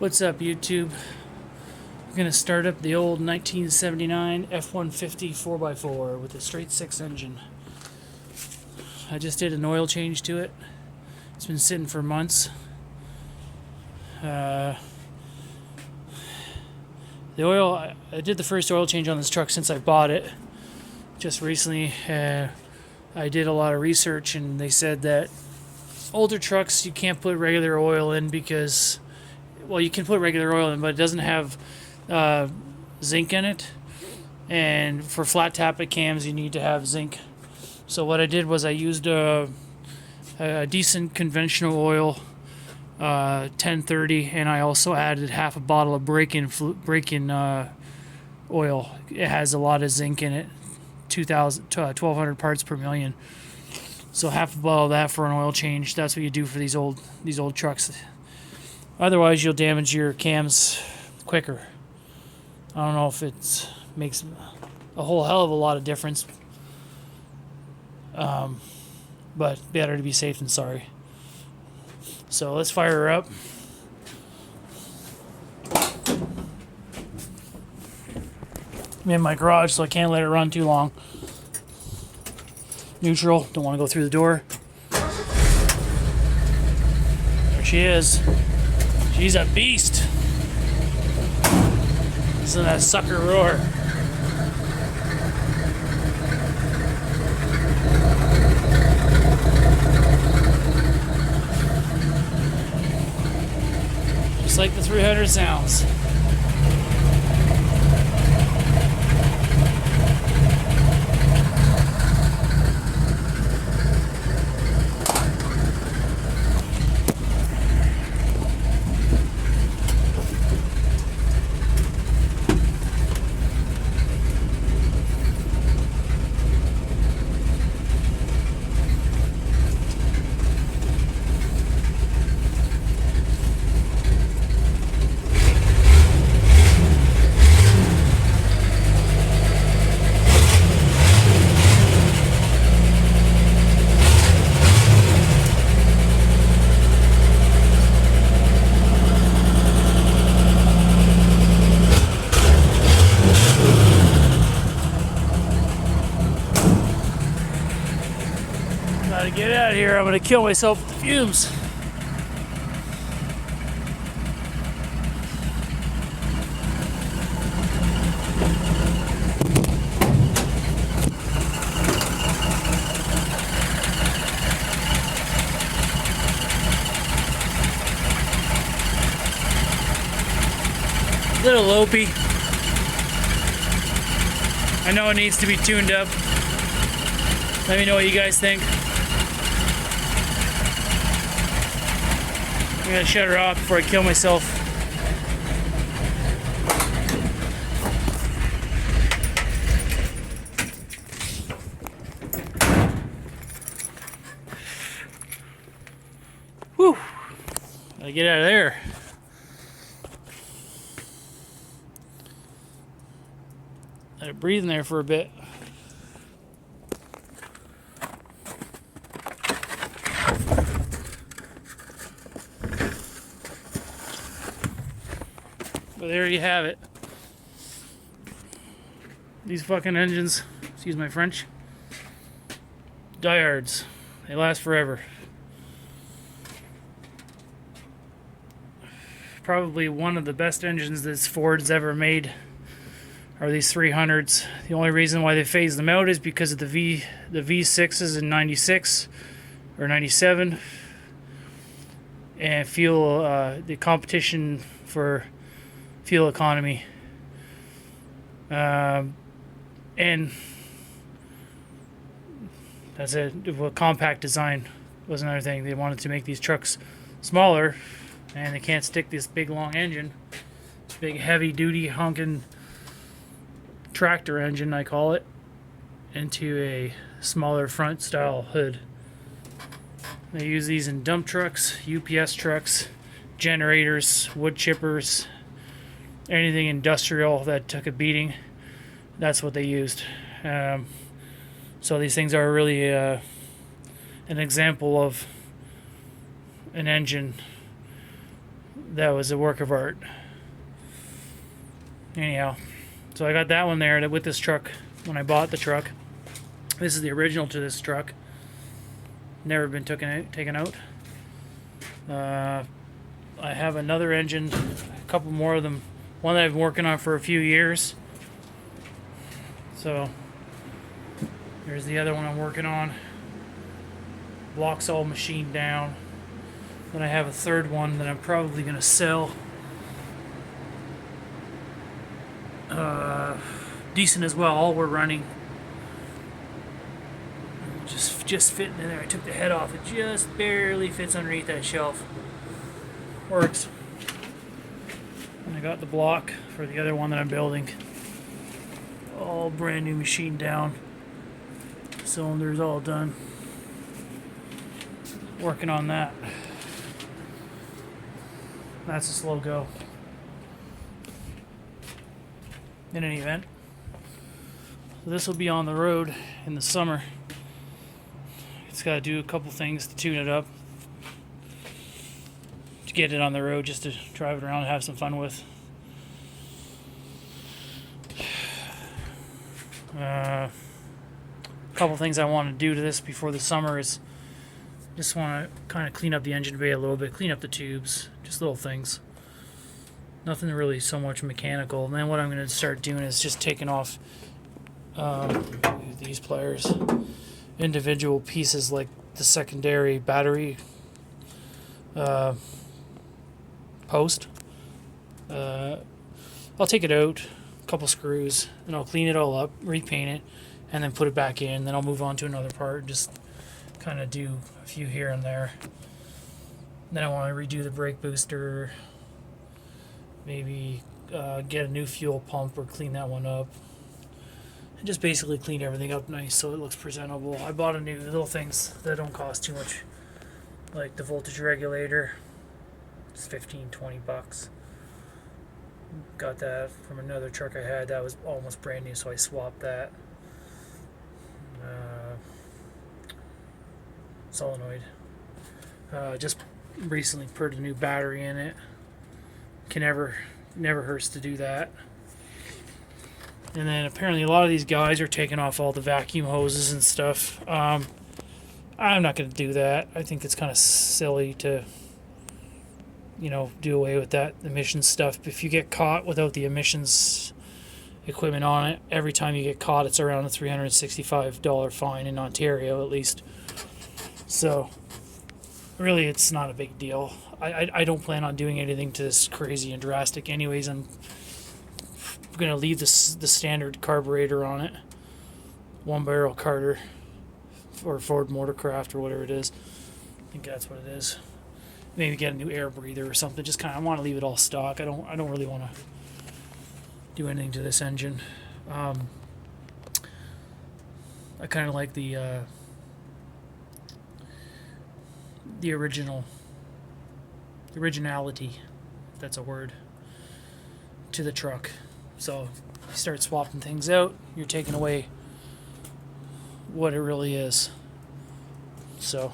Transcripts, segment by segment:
What's up, YouTube? I'm gonna start up the old 1979 F-150 4x4 with a straight 6 engine. I just did an oil change to it. It's been sitting for months. The oil, I did the first oil change on this truck since I bought it. Just recently, I did a lot of research and they said that older trucks you can't put regular oil in because, well, you can put regular oil in, but it doesn't have zinc in it. And for flat tappet cams, you need to have zinc. So what I did was I used a decent conventional oil, 1030, and I also added half a bottle of break-in oil. It has a lot of zinc in it, 1,200 parts per million. So half a bottle of that for an oil change. That's what you do for these old trucks. Otherwise, you'll damage your cams quicker. I don't know if it makes a whole hell of a lot of difference, but better to be safe than sorry. So let's fire her up. I'm in my garage, so I can't let it run too long. Neutral, don't want to go through the door. There she is. She's a beast. Listen to that sucker roar. Just like the 300 sounds. Gotta get out of here. I'm gonna kill myself with the fumes. Little lopey. I know it needs to be tuned up. Let me know what you guys think. I'm gonna shut her off before I kill myself. Whew. Gotta get out of there. Let it breathe in there for a bit. But there you have it. These fucking engines, excuse my French, diehards. They last forever. Probably one of the best engines that Ford's ever made are these 300s. The only reason why they phased them out is because of the V6s in 96 or 97 and fuel, the competition for fuel economy, and that's it. Well, compact design was another thing. They wanted to make these trucks smaller, and they can't stick this big long engine, this big heavy duty honking tractor engine, I call it, into a smaller front style hood. They use these in dump trucks, UPS trucks, generators, wood chippers, anything industrial that took a beating. That's what they used. So these things are really an example of an engine that was a work of art. Anyhow, so I got that one there with this truck when I bought the truck. This is the original to this truck. Never been taken out. I have another engine, a couple more of them. One that I've been working on for a few years. So there's the other one I'm working on. Blocks all machined down. Then I have a third one that I'm probably going to sell. Decent as well. All we're running. Just fitting in there. I took the head off. It just barely fits underneath that shelf. Works. And I got the block for the other one that I'm building. All brand new machine down. Cylinders all done. Working on that. That's a slow go. In any event. So this will be on the road in the summer. It's got to do a couple things to tune it up. To get it on the road just to drive it around and have some fun with. A couple things I want to do to this before the summer is just want to kind of clean up the engine bay a little bit, clean up the tubes, just little things. Nothing really so much mechanical. And then what I'm going to start doing is just taking off these pliers, individual pieces like the secondary battery post. I'll take it out, a couple screws, and I'll clean it all up, repaint it, and then put it back in. Then I'll move on to another part, just kind of do a few here and there. Then I want to redo the brake booster, maybe get a new fuel pump or clean that one up. And just basically clean everything up nice so it looks presentable. I bought a new little things that don't cost too much, like the voltage regulator. It's 15-20 bucks. Got that from another truck I had that was almost brand new, so I swapped that. Solenoid. Just recently put a new battery in it. Never hurts to do that. And then apparently a lot of these guys are taking off all the vacuum hoses and stuff. I'm not going to do that. I think it's kind of silly to, do away with that emissions stuff. If you get caught without the emissions equipment on it, every time you get caught, it's around a $365 fine in Ontario, at least. So, really, it's not a big deal. I don't plan on doing anything to this crazy and drastic. Anyways, I'm going to leave the standard carburetor on it. 1-barrel Carter or Ford Motorcraft or whatever it is. I think that's what it is. Maybe get a new air breather or something. Just kind of want to leave it all stock. I don't really want to do anything to this engine. I kind of like the originality, if that's a word, to the truck. So you start swapping things out, you're taking away what it really is. So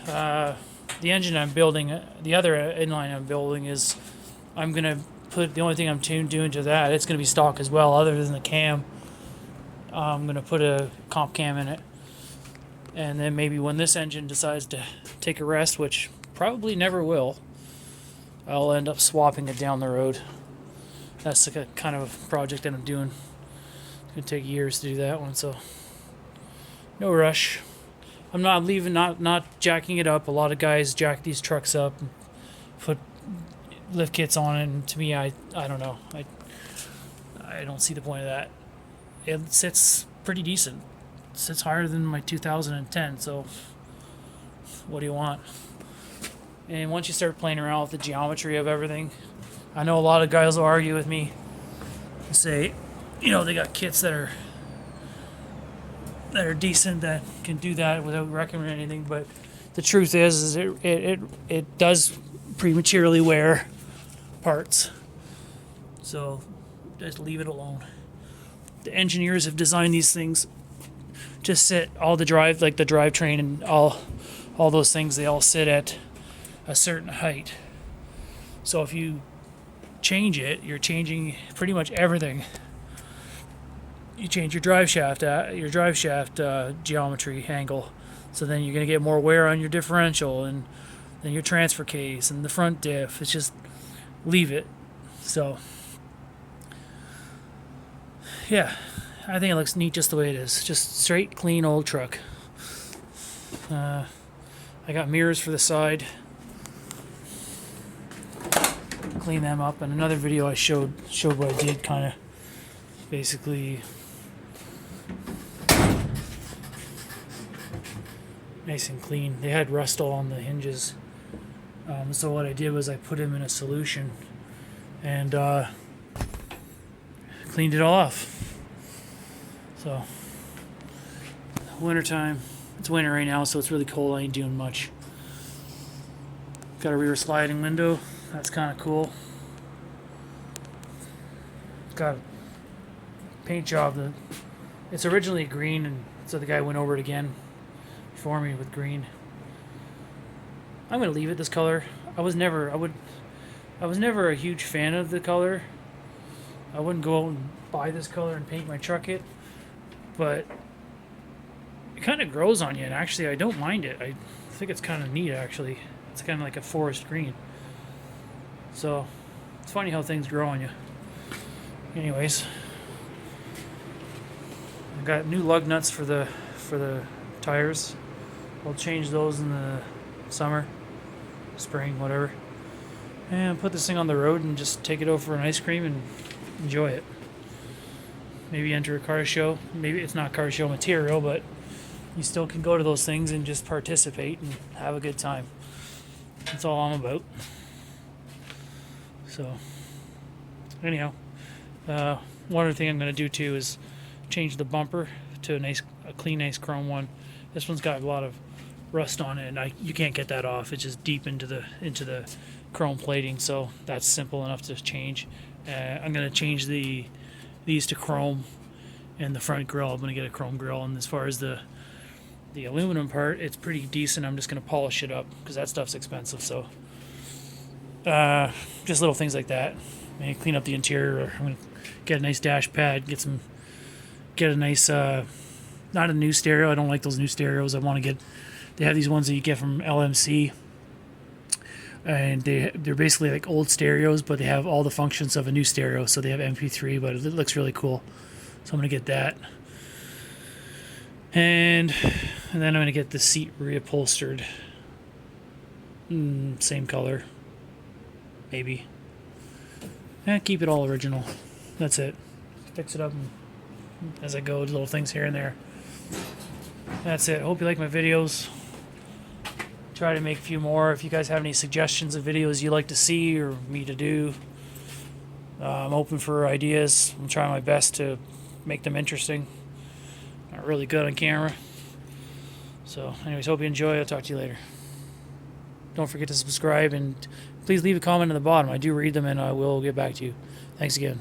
the engine I'm building, the other inline I'm building is, I'm going to put, the only thing I'm doing to that, it's going to be stock as well, other than the cam. I'm going to put a comp cam in it. And then maybe when this engine decides to take a rest, which probably never will, I'll end up swapping it down the road. That's the kind of project that I'm doing. It's going to take years to do that one, so no rush. I'm not jacking it up. A lot of guys jack these trucks up and put lift kits on it, and to me, I don't know. I don't see the point of that. It sits pretty decent. It sits higher than my 2010, so what do you want? And once you start playing around with the geometry of everything, I know a lot of guys will argue with me and say, they got kits that are decent that can do that without wrecking or anything, but the truth is it does prematurely wear parts. So just leave it alone. The engineers have designed these things to sit, all the drive, like the drivetrain and all those things, they all sit at a certain height. So if you change it, you're changing pretty much everything. You change your drive shaft geometry angle, so then you're going to get more wear on your differential and then your transfer case and the front diff. It's just leave it. So yeah, I think it looks neat just the way it is. Just straight, clean old truck. I got mirrors for the side. Clean them up. And another video I showed what I did, kind of basically nice and clean. They had rust all on the hinges. So what I did was I put them in a solution and cleaned it all off. So wintertime. It's winter right now, so it's really cold. I ain't doing much. Got a rear sliding window. That's kind of cool. Got a paint job. It's originally green, and so the guy went over it again for me with green. I'm gonna leave it this color. I was never a huge fan of the color. I wouldn't go out and buy this color and paint my truck it, but it kind of grows on you, and actually I don't mind it. I think it's kind of neat, actually. It's kind of like a forest green. So it's funny how things grow on you. Anyways, I got new lug nuts for the tires. I'll change those in the summer, spring, whatever, and put this thing on the road and just take it over for an ice cream and enjoy it. Maybe enter a car show. Maybe it's not car show material, but you still can go to those things and just participate and have a good time. That's all I'm about. So anyhow, one other thing I'm going to do too is change the bumper to a clean, nice chrome one. This one's got a lot of rust on it, and you can't get that off. It's just deep into the chrome plating, so that's simple enough to change. I'm going to change these to chrome, and the front grille, I'm going to get a chrome grille. And as far as the aluminum part, it's pretty decent. I'm just going to polish it up because that stuff's expensive. So just little things like that. Maybe clean up the interior. I'm going to get a nice dash pad, get a nice not a new stereo. I don't like those new stereos. I want to get, they have these ones that you get from LMC, and they're basically like old stereos, but they have all the functions of a new stereo. So they have MP3, but it looks really cool. So I'm gonna get that, and then I'm gonna get the seat reupholstered, same color, maybe, and keep it all original. That's it. Fix it up as I go, little things here and there. That's it. Hope you like my videos. Try to make a few more. If you guys have any suggestions of videos you'd like to see or me to do, I'm open for ideas. I'm trying my best to make them interesting. Not really good on camera. So anyways, hope you enjoy. I'll talk to you later. Don't forget to subscribe, and please leave a comment at the bottom. I do read them, and I will get back to you. Thanks again.